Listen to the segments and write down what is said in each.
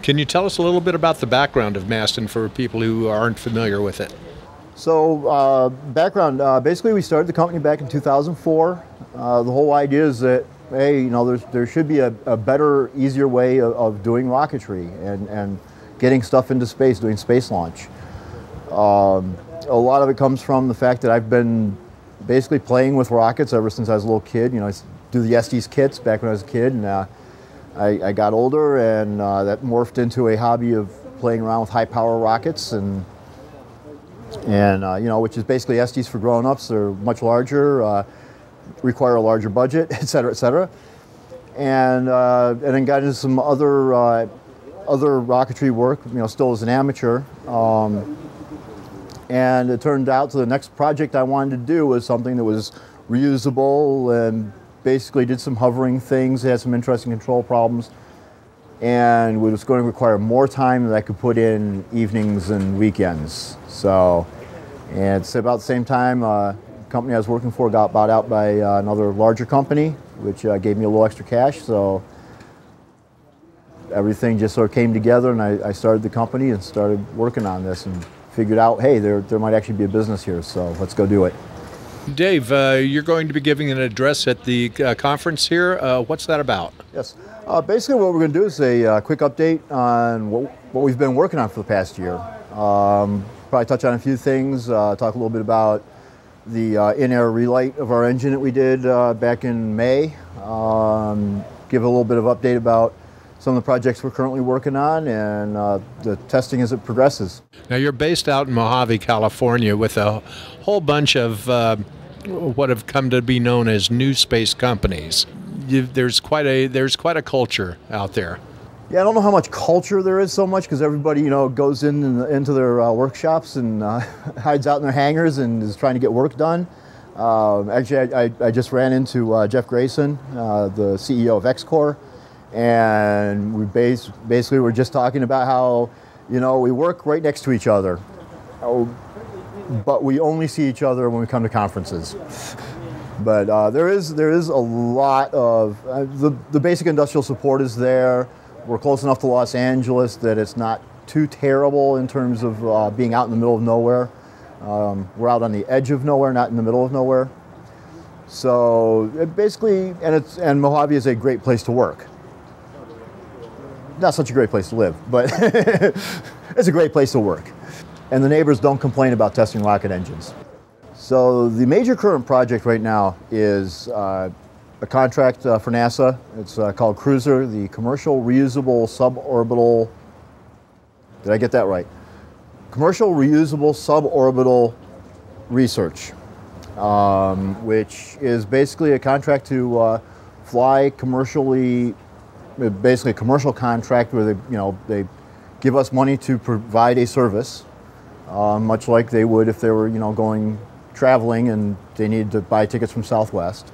Can you tell us a little bit about the background of Masten for people who aren't familiar with it? So background, basically we started the company back in 2004. The whole idea is that, hey, there should be a better, easier way of doing rocketry and getting stuff into space, doing space launch. A lot of it comes from the fact that I've been basically playing with rockets ever since I was a little kid. I used to do the Estes kits back when I was a kid, and I got older, and that morphed into a hobby of playing around with high-power rockets, and which is basically Estes for grown-ups. They're much larger, require a larger budget, et cetera, et cetera. And then got into some other rocketry work, still as an amateur. And it turned out the next project I wanted to do was something that was reusable and basically did some hovering things, had some interesting control problems, and was going to require more time than I could put in evenings and weekends. So, and it's about the same time, the company I was working for got bought out by another larger company, which gave me a little extra cash. So everything just sort of came together, and I started the company and started working on this and figured out, hey, there might actually be a business here, so let's go do it. Dave, you're going to be giving an address at the conference here. What's that about? Yes. Basically what we're going to do is a quick update on what we've been working on for the past year. Probably touch on a few things, talk a little bit about the in-air relight of our engine that we did back in May, give a little bit of update about some of the projects we're currently working on, and the testing as it progresses. Now, you're based out in Mojave, California, with a whole bunch of what have come to be known as NewSpace companies. There's quite a culture out there. Yeah, I don't know how much culture there is so much, because everybody goes into their workshops and hides out in their hangars and is trying to get work done. Actually, I just ran into Jeff Grayson, the CEO of X-Corp. And we basically were just talking about how, we work right next to each other, but we only see each other when we come to conferences. But there is a lot of, the basic industrial support is there. We're close enough to Los Angeles that it's not too terrible in terms of being out in the middle of nowhere. We're out on the edge of nowhere, not in the middle of nowhere. So basically, and Mojave is a great place to work. Not such a great place to live, but it's a great place to work. And the neighbors don't complain about testing rocket engines. So the major current project right now is a contract for NASA. It's called Cruiser, the Commercial Reusable Suborbital, did I get that right? Commercial Reusable Suborbital Research, which is basically a contract to fly commercially, basically a commercial contract where they give us money to provide a service, much like they would if they were going traveling and they needed to buy tickets from Southwest.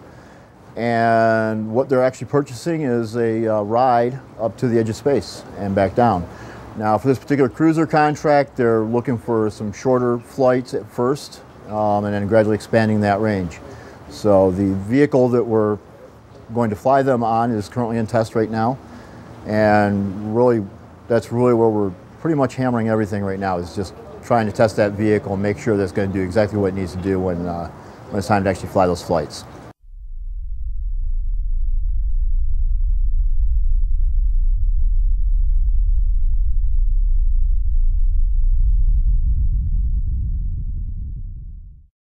And what they're actually purchasing is a ride up to the edge of space and back down. Now, for this particular cruiser contract, they're looking for some shorter flights at first, and then gradually expanding that range. So the vehicle that we're going to fly them on is currently in test right now, and really that's really where we're pretty much hammering everything right now, is just trying to test that vehicle and make sure that it's going to do exactly what it needs to do when it's time to actually fly those flights.